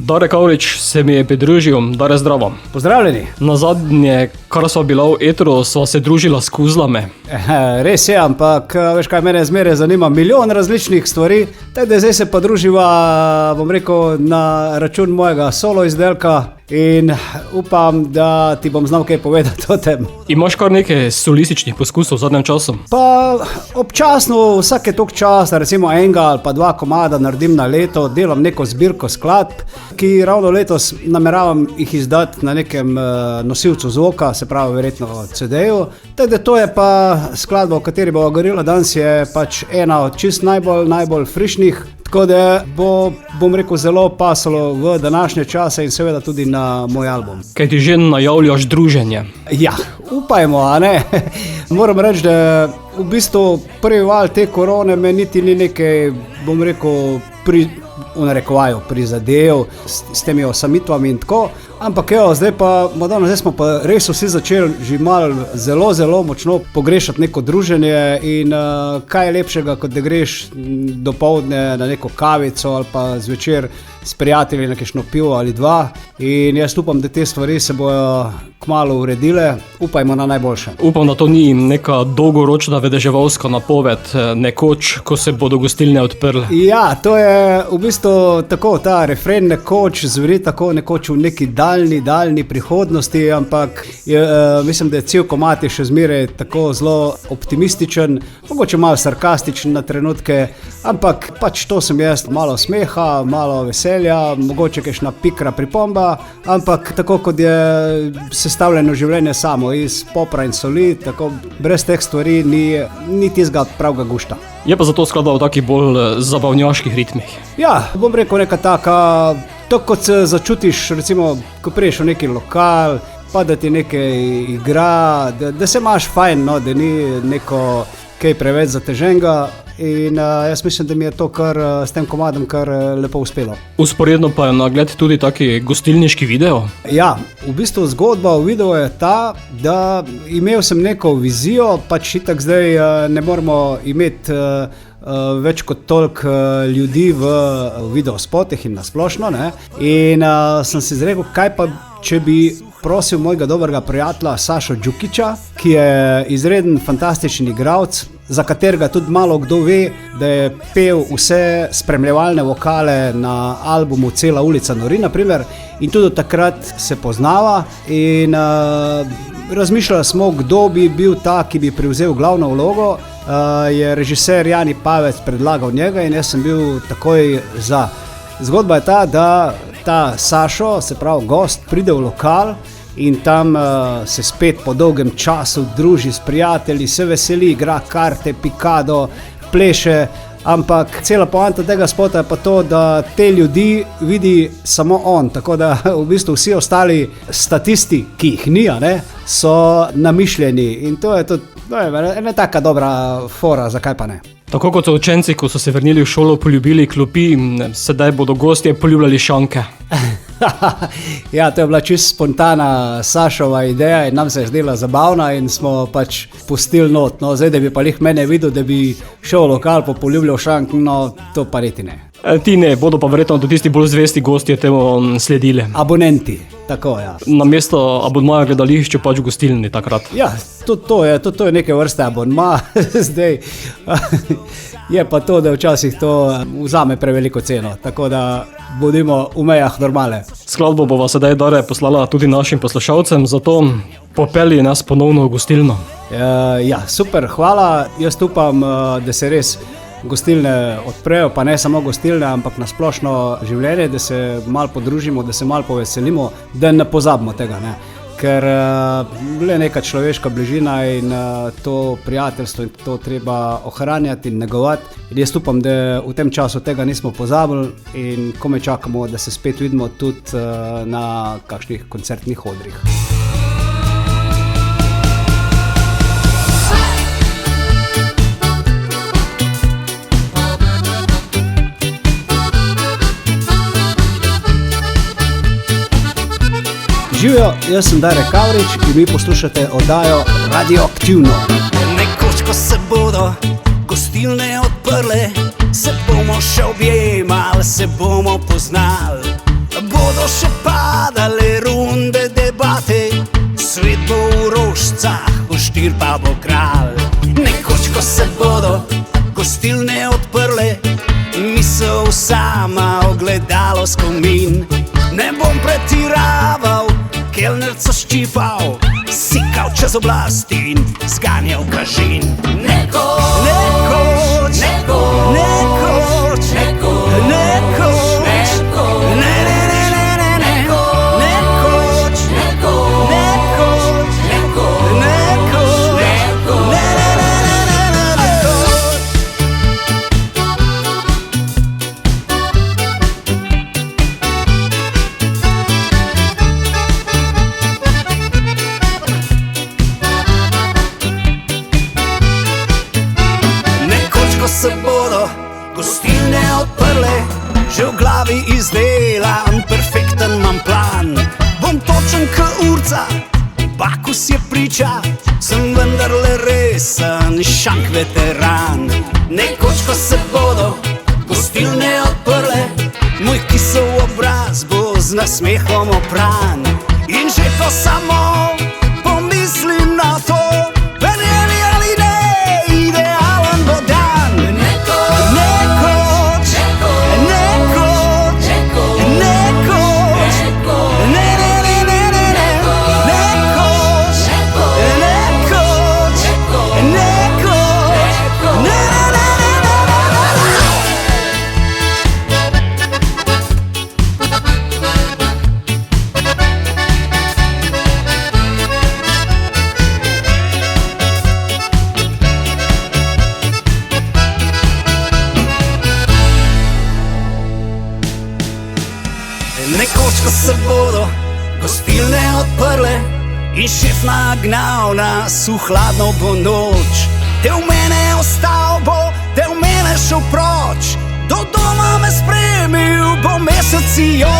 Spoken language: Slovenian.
Dare Kavrič se mi je pridružil, Dare zdravo. Pozdravljeni. Nazadnje, kar sva bila v etru, sva se družila s kuzlami. Res je, ampak veš kaj, mene zmeraj zanima milijon različnih stvari, tako da zdaj se pa druživa, bom rekel, na račun mojega solo izdelka in upam, da ti bom znal kaj povedati o tem. Imaš kar nekaj solističnih poskusov v zadnjem času? Pa občasno, vsake toliko časa, recimo enega ali pa dva komada naredim na leto, delam neko zbirko skladb, ki ravno letos nameravam jih izdati na nekem nosilcu zvoka, se pravi verjetno CD-ju. Tako da to je pa skladba, o kateri bova govorila danes, je pač ena od čist najbolj frišnih, tako da bom rekel, zelo pasalo v današnje čase in seveda tudi na moj album. Kaj ti že najavljaš druženje? Ja, upajmo, a ne? Moram reči, da v bistvu prvi val te korone me niti ni nekaj, bom rekel, prizadev s temi osamitvami in tako. Ampak evo, zdaj smo pa res vsi začeli že malo zelo močno pogrešati neko druženje in kaj je lepšega, kot da greš dopoldne na neko kavico ali pa zvečer s prijatelji na kakšno pivo ali dva. In jaz upam, da te stvari se bojo kmalu uredile. Upajmo na najboljše. Upam, da to ni neka dolgoročna vedeževalska napoved, nekoč, ko se bodo gostilne odprle. Ja, to je v bistvu tako, ta refren nekoč zveri tako nekoč v neki daljni prihodnosti, ampak mislim, da je cel komad je še zmeraj tako zelo optimističen, mogoče malo sarkastičen na trenutke, ampak pač to sem jaz, malo smeha, malo veselja, mogoče kakšna pikra pripomba, ampak tako kot je sestavljeno življenje samo, iz popra in soli, tako brez teh stvari ni tistega pravega gušta. Je pa zato skladba v takih bolj zabavnjaških ritmih. Ja, bom rekel neka taka, to kot se začutiš, recimo, ko priješ v neki lokal, pa da ti nekaj igra, da se imaš fajn, no, da ni neko kaj preveč zateženega. In jaz mislim, da mi je to s tem komadom kar lepo uspelo. Usporedno pa je na gled tudi taki gostilniški video? Ja, v bistvu zgodba v videu je ta, da imel sem neko vizijo, pač itak zdaj ne moramo imeti več kot toliko ljudi v videospotih in nasplošno, ne? In sem si izrekel, kaj pa, če bi prosil mojega dobrega prijatelja Sašo Džukića, ki je izreden, fantastičen igralec, za katerega tudi malo kdo ve, da je pel vse spremljevalne vokale na albumu Cela ulica nori, naprimer, in tudi takrat se poznava in razmišljali smo, kdo bi bil ta, ki bi prevzel glavno vlogo. Je režiser Jani Pavec predlagal njega in jaz sem bil takoj za. Zgodba je ta, da ta Sašo, se pravi gost, pride v lokal in tam se spet po dolgem času druži s prijatelji, se veseli, igra karte, pikado, pleše, ampak cela poanta tega spota je pa to, da te ljudi vidi samo on, tako da v bistvu vsi ostali statisti, ki jih ni, ne, so namišljeni in to je tudi ena taka dobra fora, zakaj pa ne. Tako kot so učenci, ko so se vrnili v šolo, poljubili klopi, sedaj bodo gostje poljubljali šanke. Ja, to je bila čisto spontana Sašova ideja in nam se je zdela zabavna in smo pač pustili not. No, zdaj, da bi pa lih mene videl, da bi šel v lokal pa poljubljal šank, no, to pa reti ne. Ti ne, bodo pa verjetno do tisti bolj zvesti gostje temu sledili. Abonenti, tako, ja. Namesto abonmaja gledališču pač gostilni takrat. Ja, to je neke vrste abonma, zdaj je pa to, da včasih to vzame preveliko ceno, tako da bodimo v mejah normale. Skladbo bova sedaj Dare poslala tudi našim poslušalcem, zato popelji nas ponovno v gostilno. Ja, super, hvala. Jaz upam, da se res gostilne odprejo, pa ne samo gostilne, ampak na splošno življenje, da se malo podružimo, da se malo poveselimo, da ne pozabimo tega, ne. Ker le neka človeška bližina in to prijateljstvo in to treba ohranjati in negovati. In jaz upam, da v tem času tega nismo pozabili in komaj čakamo, da se spet vidimo tudi na kakšnih koncertnih odrih. Živijo, jaz sem Dare Kavrič in vi poslušate oddajo Radioaktivno. Nekoč, ko se bodo gostilne odprle, se bomo še objemali, se bomo poznali. se bodo gostilne odprle, misel sama ogledalo skomin. Ne bom pretiraval, kelnerco ščipal, sikal čez oblast in zganjal kažin. Nekoč, nekoč, nekoč, nekoč, nekoč, ne, ne, ne, ne, ne, ne, nekoč, nekoč, nekoč, nekoč, nekoč, ne, ne, ne, ne, ne, nekoč. Nekoč, ko se bodo gostilne odprle, že v glavi izdelan perfekten mam plan. Bom točen k urca, Bakus je priča, sem vendarle resen šank veteran. Nekoč, ko se bodo gostilne odprle, moj kisel obraz bo z nasmehom opran. In že ko samo pomislim na to, verjeli ali ne, idealen bo dan. Nekoč, nekoč, nekoč, nekoč, ne, ne, ne, ne, ne, ne, nekoč, nekoč, nekoč, ne, ne, ne, ne, ne, ne. Nekoč, ko se bodo gostilne odprle in šef nagnal nas v hladno bo noč, del mene ostal bo, del mene šel proč, do doma me spremil bo mesec jo.